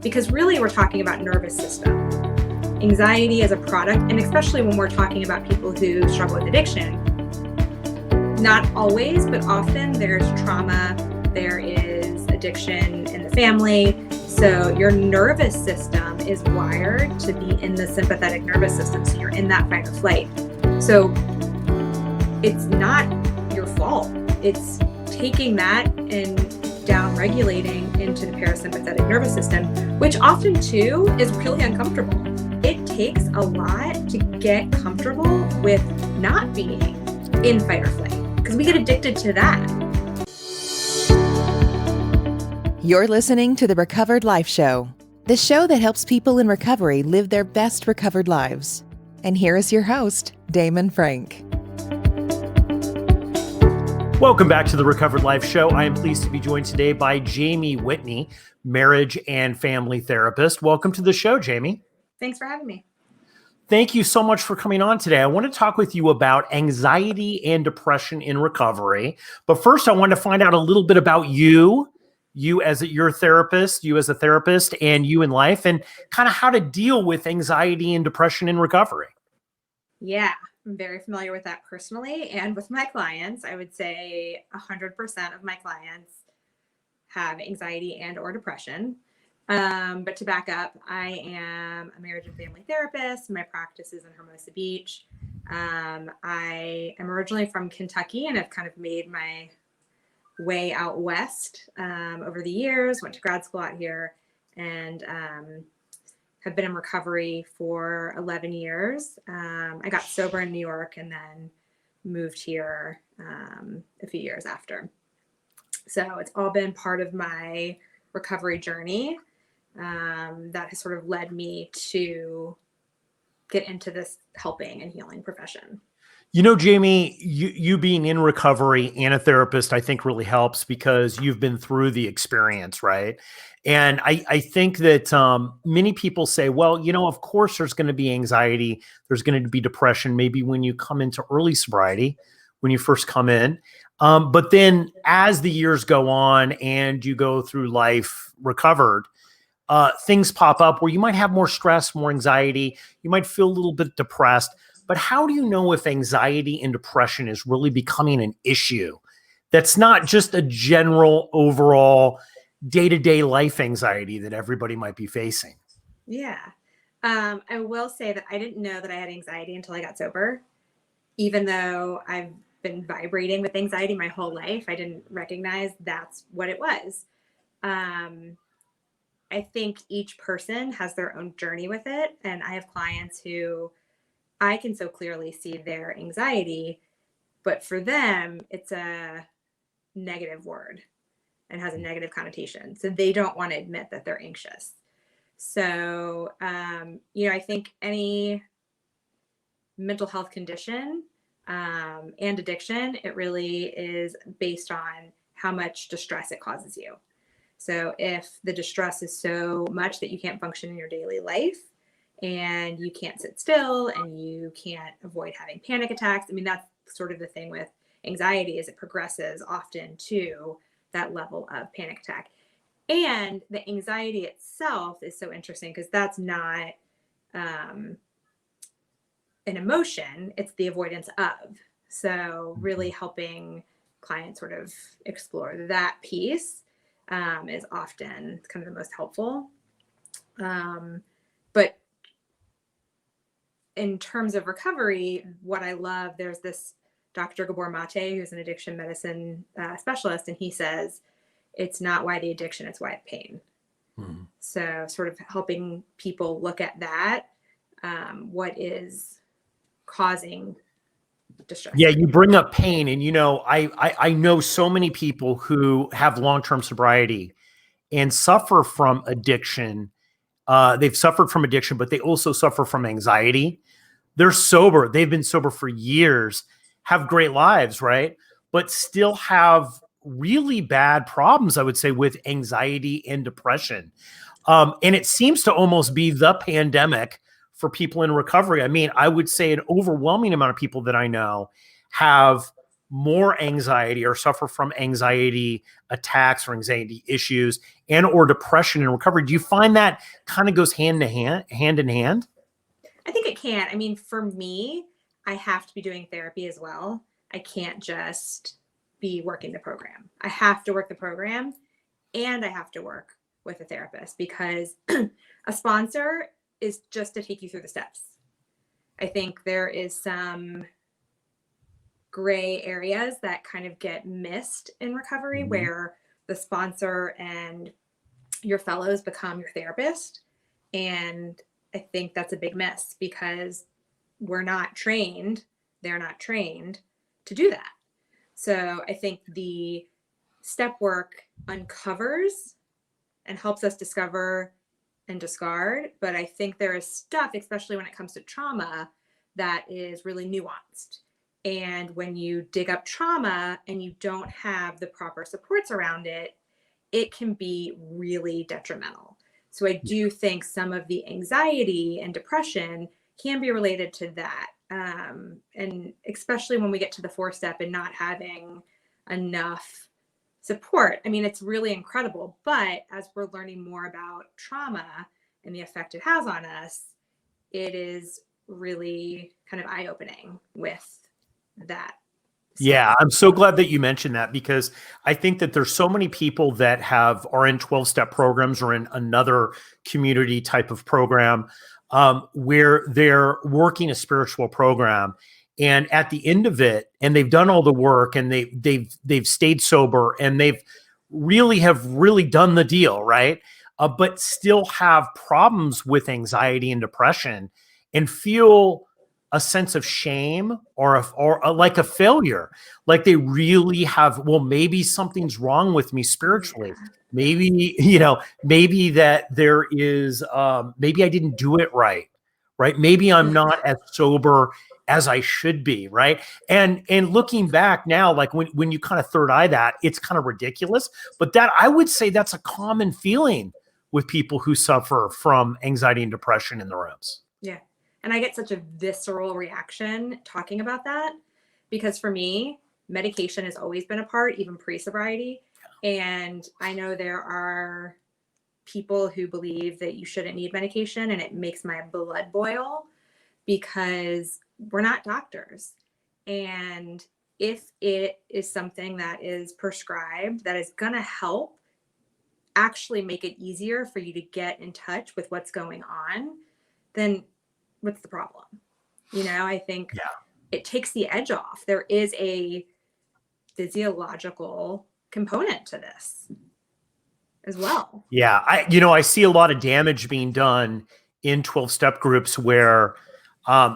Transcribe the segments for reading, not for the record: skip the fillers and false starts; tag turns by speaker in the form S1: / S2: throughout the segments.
S1: because really we're talking about nervous system. Anxiety as a product, and especially when we're talking about people who struggle with addiction, not always, but often there's trauma, there is addiction in the family. So your nervous system is wired to be in the sympathetic nervous system. So you're in that fight or flight. So it's not your fault. It's taking that and down regulating into the parasympathetic nervous system, which often too is really uncomfortable. It takes a lot to get comfortable with not being in fight or flight because we get addicted to that.
S2: You're listening to the Recovered Life Show, the show that helps people in recovery live their best recovered lives. And here is your host, Damon Frank.
S3: Welcome back to the Recovered Life Show. I am pleased to be joined today by Jamie Whitney, marriage and family therapist. Welcome to the show, Jamie.
S1: Thanks for having me.
S3: Thank you so much for coming on today. I want to talk with you about anxiety and depression in recovery. But first, I want to find out a little bit about you as your therapist, you as a therapist, and you in life, and kind of how to deal with anxiety and depression in recovery.
S1: Yeah, I'm very familiar with that personally and with my clients. I would say 100% of my clients have anxiety and or depression. But to back up, I am a marriage and family therapist. My practice is in Hermosa Beach. I am originally from Kentucky and have kind of made my way out west over the years, went to grad school out here, and have been in recovery for 11 years. I got sober in New York and then moved here a few years after. So it's all been part of my recovery journey that has sort of led me to get into this helping and healing profession.
S3: You know, Jamie, you being in recovery and a therapist, I think really helps because you've been through the experience, right? And I think that many people say, well, you know, of course there's going to be anxiety. There's going to be depression, maybe when you come into early sobriety, when you first come in. But then as the years go on and you go through life recovered, things pop up where you might have more stress, more anxiety. You might feel a little bit depressed. But how do you know if anxiety and depression is really becoming an issue that's not just a general overall day-to-day life anxiety that everybody might be facing?
S1: Yeah. I will say that I didn't know that I had anxiety until I got sober. Even though I've been vibrating with anxiety my whole life, I didn't recognize that's what it was. I think each person has their own journey with it. And I have clients who I can so clearly see their anxiety, but for them, it's a negative word and has a negative connotation. So they don't want to admit that they're anxious. So, I think any mental health condition and addiction, it really is based on how much distress it causes you. So if the distress is so much that you can't function in your daily life, and you can't sit still and you can't avoid having panic attacks. I mean, that's sort of the thing with anxiety is it progresses often to that level of panic attack. And the anxiety itself is so interesting because that's not an emotion, it's the avoidance of. So really helping clients sort of explore that piece is often kind of the most helpful. But in terms of recovery, what I love, there's this Dr. Gabor Mate, who's an addiction medicine specialist, and he says, it's not why the addiction, it's why the pain. Mm-hmm. So sort of helping people look at that, what is causing distress.
S3: Yeah, you bring up pain. And, you know, I know so many people who have long-term sobriety and suffer from addiction. They've suffered from addiction, but they also suffer from anxiety. They're sober. They've been sober for years, have great lives, right? But still have really bad problems, I would say, with anxiety and depression. And it seems to almost be the pandemic for people in recovery. I mean, I would say an overwhelming amount of people that I know have more anxiety or suffer from anxiety attacks or anxiety issues and or depression in recovery? Do you find that kind of goes hand in hand?
S1: I think it can. I mean, for me, I have to be doing therapy as well. I can't just be working the program. I have to work the program and I have to work with a therapist, because a sponsor is just to take you through the steps. I think there is some gray areas that kind of get missed in recovery, where the sponsor and your fellows become your therapist. And I think that's a big miss, because we're not trained, they're not trained to do that. So I think the step work uncovers and helps us discover and discard. But I think there is stuff, especially when it comes to trauma, that is really nuanced. And when you dig up trauma and you don't have the proper supports around it, it can be really detrimental. So I do think some of the anxiety and depression can be related to that. And especially when we get to the 4-step and not having enough support. I mean, it's really incredible, but as we're learning more about trauma and the effect it has on us, it is really kind of eye-opening with that.
S3: Yeah, I'm so glad that you mentioned that, because I think that there's so many people that are in 12-step programs or in another community type of program where they're working a spiritual program, and at the end of it, and they've done all the work, and they've stayed sober, and they've really done the deal, right? But still have problems with anxiety and depression, and feel a sense of shame or like a failure. Like they really have, well, maybe something's wrong with me spiritually. Maybe, maybe that there is, maybe I didn't do it right? Maybe I'm not as sober as I should be. Right. And looking back now, like when you kind of third eye that, it's kind of ridiculous, but that I would say that's a common feeling with people who suffer from anxiety and depression in the rooms.
S1: Yeah. And I get such a visceral reaction talking about that, because for me, medication has always been a part, even pre-sobriety. And I know there are people who believe that you shouldn't need medication, and it makes my blood boil, because we're not doctors. And if it is something that is prescribed that is going to help actually make it easier for you to get in touch with what's going on, then what's the problem? I think it takes the edge off. There is a physiological component to this as well.
S3: Yeah. I see a lot of damage being done in 12-step groups where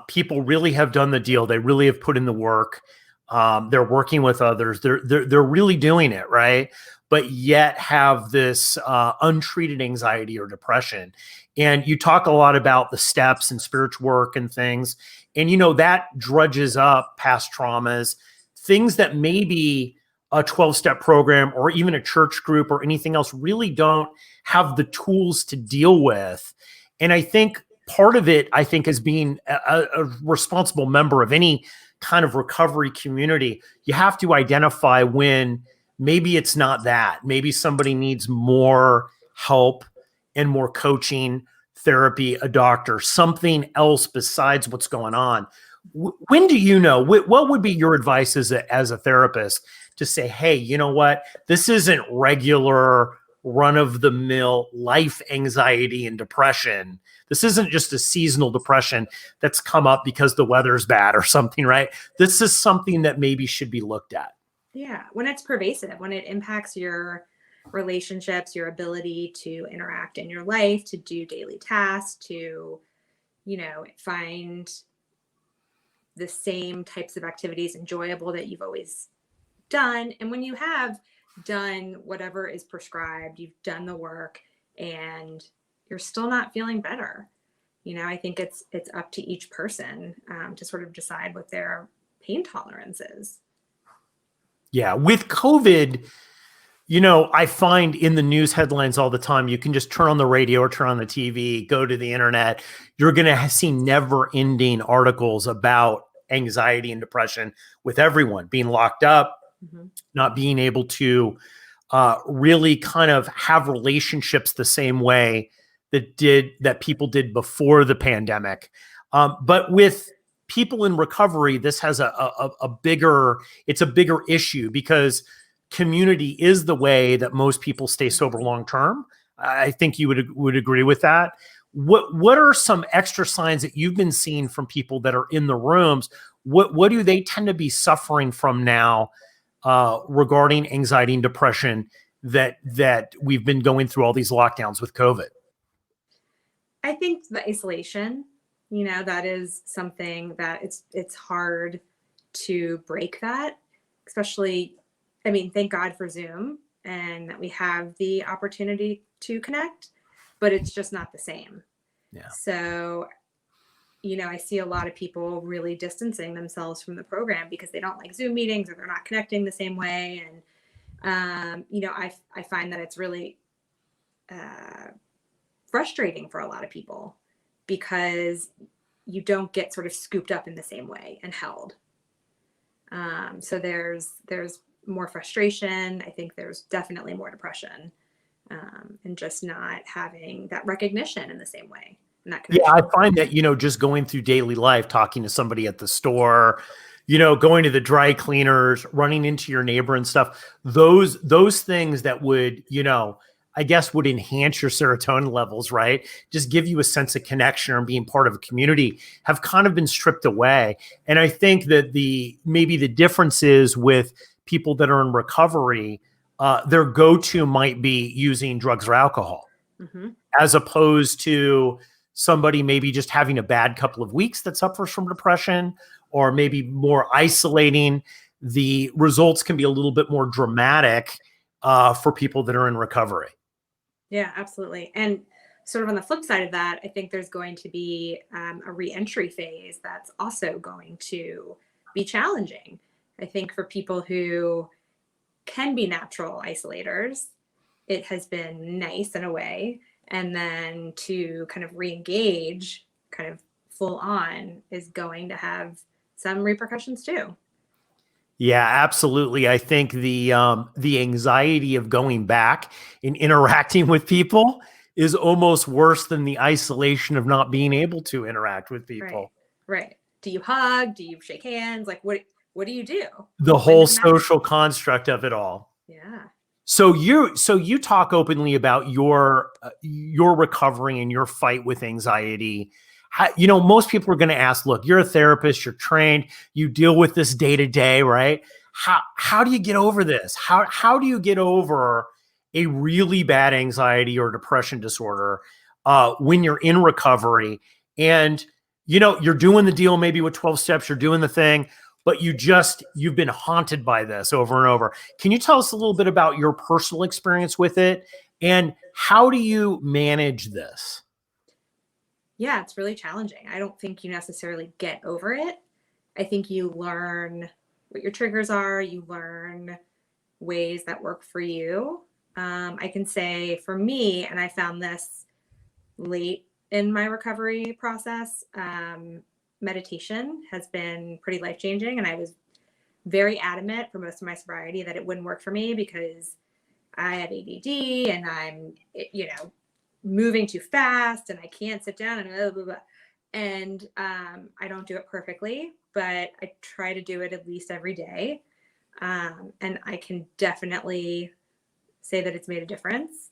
S3: people really have done the deal. They really have put in the work. They're working with others. They're really doing it, right? But yet have this untreated anxiety or depression. And you talk a lot about the steps and spiritual work and things. And, that drudges up past traumas, things that maybe a 12-step program or even a church group or anything else really don't have the tools to deal with. And I think part of it, as being a responsible member of any kind of recovery community, you have to identify when maybe it's not that. Maybe somebody needs more help and more coaching, therapy, a doctor, something else besides what's going on. When do you know? What would be your advice as a therapist to say, hey, you know what? This isn't regular run-of-the-mill life anxiety and depression. This isn't just a seasonal depression that's come up because the weather's bad or something, right? This is something that maybe should be looked at.
S1: Yeah, when it's pervasive, when it impacts your relationships, your ability to interact in your life, to do daily tasks, to, find the same types of activities enjoyable that you've always done. And when you have done whatever is prescribed, you've done the work, and you're still not feeling better, I think it's up to each person to sort of decide what their pain tolerance is.
S3: Yeah. With COVID, I find in the news headlines all the time, you can just turn on the radio or turn on the TV, go to the internet. You're going to see never ending articles about anxiety and depression with everyone being locked up,
S1: Mhm.
S3: not being able to really kind of have relationships the same way that people did before the pandemic. But with people in recovery, this has a bigger, it's a bigger issue because community is the way that most people stay sober long term. I think you would agree with that. What are some extra signs that you've been seeing from people that are in the rooms? What do they tend to be suffering from now regarding anxiety and depression that we've been going through all these lockdowns with COVID?
S1: I think the isolation, that is something that it's hard to break that, especially, I mean, thank God for Zoom and that we have the opportunity to connect, but it's just not the same.
S3: Yeah.
S1: So, I see a lot of people really distancing themselves from the program because they don't like Zoom meetings or they're not connecting the same way. And, I find that it's really frustrating for a lot of people because you don't get sort of scooped up in the same way and held. So there's more frustration. I think there's definitely more depression, and just not having that recognition in the same way. And that
S3: Yeah, I
S1: connection.
S3: find that, just going through daily life, talking to somebody at the store, going to the dry cleaners, running into your neighbor and stuff, those things that would, I guess would enhance your serotonin levels, right? Just give you a sense of connection and being part of a community have kind of been stripped away. And I think that maybe the difference is with people that are in recovery, their go-to might be using drugs or alcohol,
S1: Hmm.
S3: as opposed to somebody maybe just having a bad couple of weeks that suffers from depression, or maybe more isolating. The results can be a little bit more dramatic for people that are in recovery.
S1: Yeah, absolutely. And sort of on the flip side of that, I think there's going to be a reentry phase that's also going to be challenging. I think for people who can be natural isolators, it has been nice in a way. And then to kind of re-engage kind of full on is going to have some repercussions too.
S3: Yeah, absolutely. I think the anxiety of going back and interacting with people is almost worse than the isolation of not being able to interact with
S1: Right.
S3: people.
S1: Right. Do you hug? Do you shake hands? Like what do you do?
S3: The
S1: When
S3: whole
S1: does it matter?
S3: social construct of it all.
S1: Yeah.
S3: So you talk openly about your recovery and your fight with anxiety. Most people are going to ask, look, you're a therapist, you're trained, you deal with this day to day, right? How do you get over this? How do you get over a really bad anxiety or depression disorder when you're in recovery and you're doing the deal maybe with 12 steps, you're doing the thing, but you've been haunted by this over and over. Can you tell us a little bit about your personal experience with it and how do you manage this?
S1: Yeah, it's really challenging. I don't think you necessarily get over it. I think you learn what your triggers are, you learn ways that work for you. I can say for me, and I found this late in my recovery process, meditation has been pretty life changing. And I was very adamant for most of my sobriety that it wouldn't work for me because I have ADD and I'm, moving too fast and I can't sit down and blah, blah, blah. And I don't do it perfectly, but I try to do it at least every day. And I can definitely say that it's made a difference.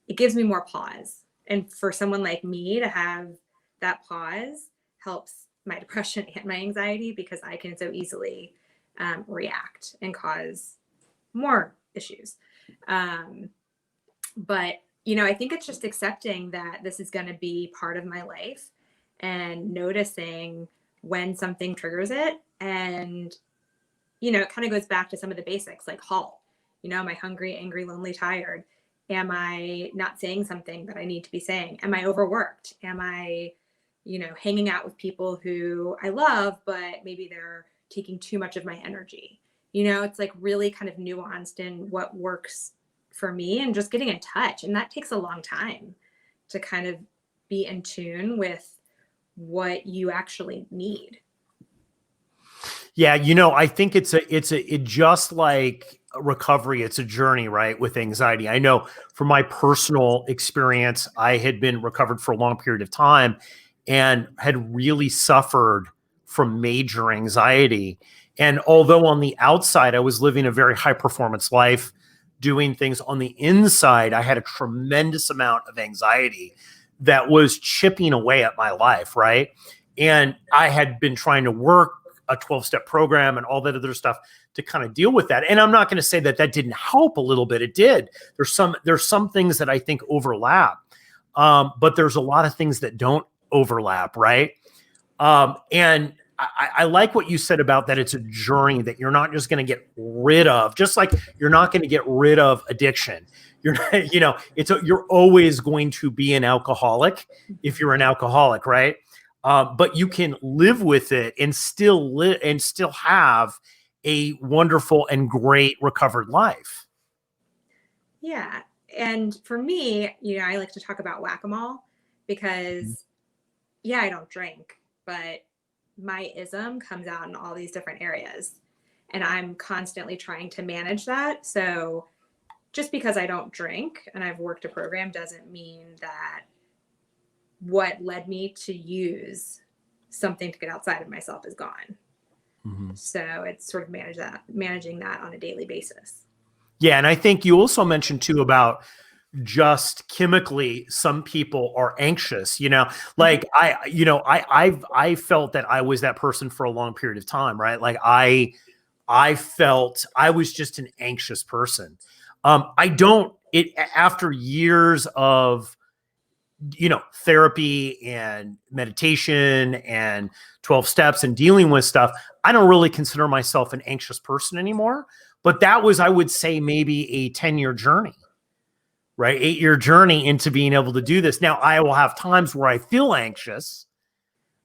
S1: It gives me more pause. And for someone like me to have that pause helps my depression and my anxiety because I can so easily react and cause more issues. But I think it's just accepting that this is going to be part of my life and noticing when something triggers it. And, it kind of goes back to some of the basics like halt. Am I hungry, angry, lonely, tired? Am I not saying something that I need to be saying? Am I overworked? Am I, hanging out with people who I love, but maybe they're taking too much of my energy? It's like really kind of nuanced in what works for me and just getting in touch. And that takes a long time to kind of be in tune with what you actually need.
S3: Yeah, I think it just like recovery, it's a journey, right? With anxiety. I know from my personal experience, I had been recovered for a long period of time and had really suffered from major anxiety. And although on the outside, I was living a very high performance life, doing things on the inside, I had a tremendous amount of anxiety that was chipping away at my life, right? And I had been trying to work a 12-step program and all that other stuff to kind of deal with that. And I'm not going to say that that didn't help a little bit. It did. There's some things that I think overlap, but there's a lot of things that don't overlap, right? And I like what you said about that. It's a journey that you're not just going to get rid of, just like you're not going to get rid of addiction. You're not, you're always going to be an alcoholic if you're an alcoholic, right? But you can live with it and still have a wonderful and great recovered life.
S1: Yeah. And for me, I like to talk about whack-a-mole because, yeah, I don't drink, but my ism comes out in all these different areas. And I'm constantly trying to manage that. So just because I don't drink and I've worked a program doesn't mean that what led me to use something to get outside of myself is gone. Mm-hmm. So it's sort of managing that on a daily basis.
S3: Yeah. And I think you also mentioned too about just chemically, some people are anxious, like I felt that I was that person for a long period of time, right? Like I felt I was just an anxious person. After years of, therapy and meditation and 12 steps and dealing with stuff, I don't really consider myself an anxious person anymore. But that was, I would say, maybe a 10-year journey, right? 8-year journey into being able to do this. Now I will have times where I feel anxious,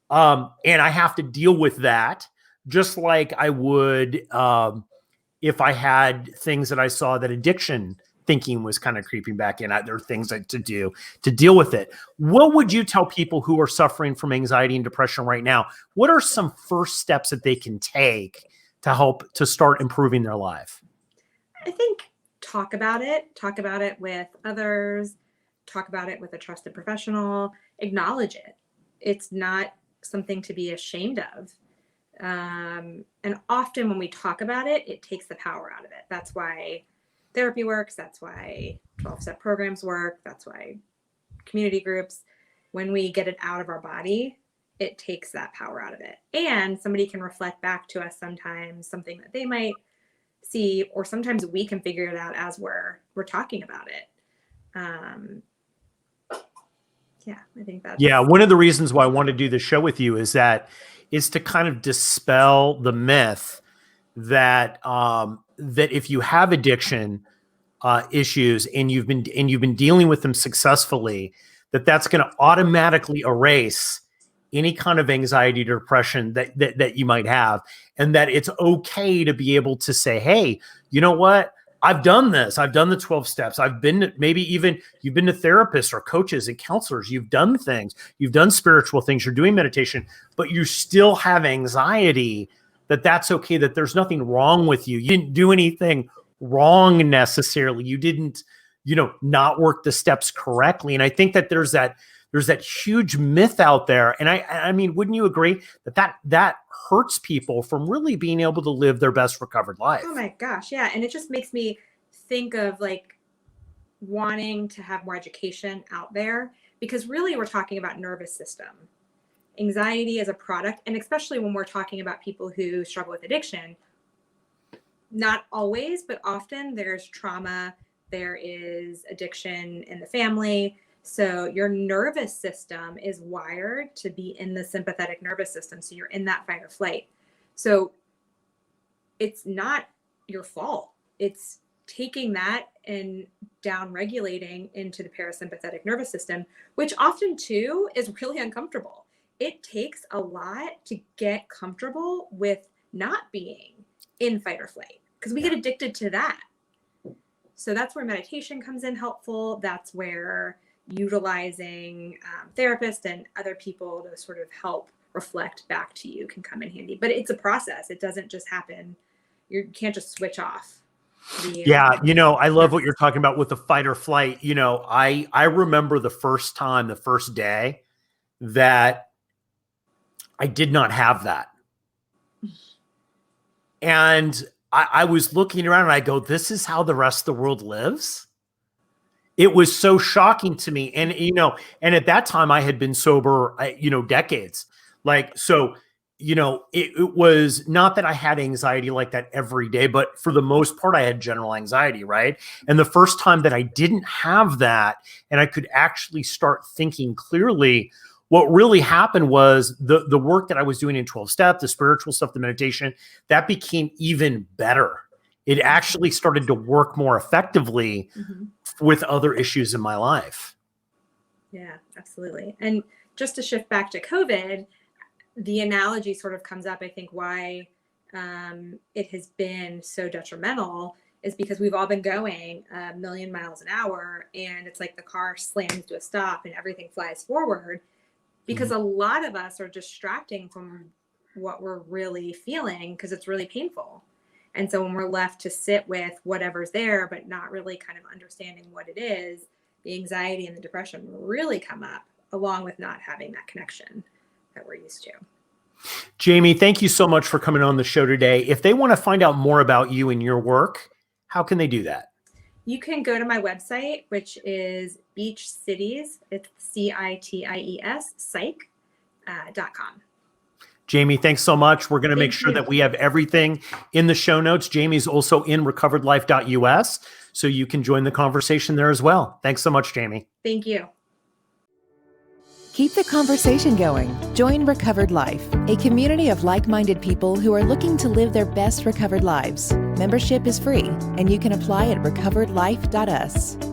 S3: and I have to deal with that just like I would, if I had things that I saw that addiction thinking was kind of creeping back in. There are things to do to deal with it. What would you tell people who are suffering from anxiety and depression right now? What are some first steps that they can take to help to start improving their life?
S1: I think talk about it with others, talk about it with a trusted professional, acknowledge it. It's not something to be ashamed of. And often when we talk about it, it takes the power out of it. That's why therapy works. That's why 12-step programs work. That's why community groups, when we get it out of our body, it takes that power out of it. And somebody can reflect back to us sometimes something that they might see, or sometimes we can figure it out as we're talking about it. I think that's...
S3: Yeah, one of the reasons why I want to do this show with you is to kind of dispel the myth that that if you have addiction issues and you've been dealing with them successfully, that's going to automatically erase any kind of anxiety or depression that you might have, and that it's okay to be able to say, hey, you know what? I've done this. I've done the 12 steps. I've been maybe even you've been to therapists or coaches and counselors. You've done things. You've done spiritual things. You're doing meditation, but you still have anxiety. That's okay. That there's nothing wrong with you. You didn't do anything wrong necessarily. You didn't, not work the steps correctly. And I think that there's that huge myth out there. And I mean, wouldn't you agree that hurts people from really being able to live their best recovered life?
S1: Oh my gosh. Yeah. And it just makes me think of like wanting to have more education out there, because really we're talking about nervous system. Anxiety is a product. And especially when we're talking about people who struggle with addiction, not always, but often there's trauma, there is addiction in the family. So your nervous system is wired to be in the sympathetic nervous system. So you're in that fight or flight. So it's not your fault. It's taking that and down regulating into the parasympathetic nervous system, which often too is really uncomfortable. It takes a lot to get comfortable with not being in fight or flight, because we get addicted to that. So that's where meditation comes in helpful. That's where utilizing therapists and other people to sort of help reflect back to you can come in handy. But it's a process. It doesn't just happen. You can't just switch off.
S3: Yeah, I love what you're talking about with the fight or flight. I remember the first day that I did not have that. And I was looking around and I go, this is how the rest of the world lives. It was so shocking to me. And, and at that time I had been sober, decades. It was not that I had anxiety like that every day, but for the most part, I had general anxiety, right? And the first time that I didn't have that and I could actually start thinking clearly, what really happened was the work that I was doing in 12-step, the spiritual stuff, the meditation, that became even better. It actually started to work more effectively with other issues in my life.
S1: Yeah, absolutely. And just to shift back to COVID, the analogy sort of comes up, I think, why it has been so detrimental is because we've all been going a million miles an hour, and it's like the car slams to a stop and everything flies forward because a lot of us are distracting from what we're really feeling because it's really painful. And so when we're left to sit with whatever's there, but not really kind of understanding what it is, the anxiety and the depression really come up, along with not having that connection that we're used to.
S3: Jamie, thank you so much for coming on the show today. If they want to find out more about you and your work, how can they do that?
S1: You can go to my website, which is Beach Cities. It's CITIES, psych.com.
S3: Jamie, thanks so much. We're going to make sure that we have everything in the show notes. Jamie's also in recoveredlife.us, so you can join the conversation there as well. Thanks so much, Jamie.
S1: Thank you.
S2: Keep the conversation going. Join Recovered Life, a community of like-minded people who are looking to live their best recovered lives. Membership is free, and you can apply at recoveredlife.us.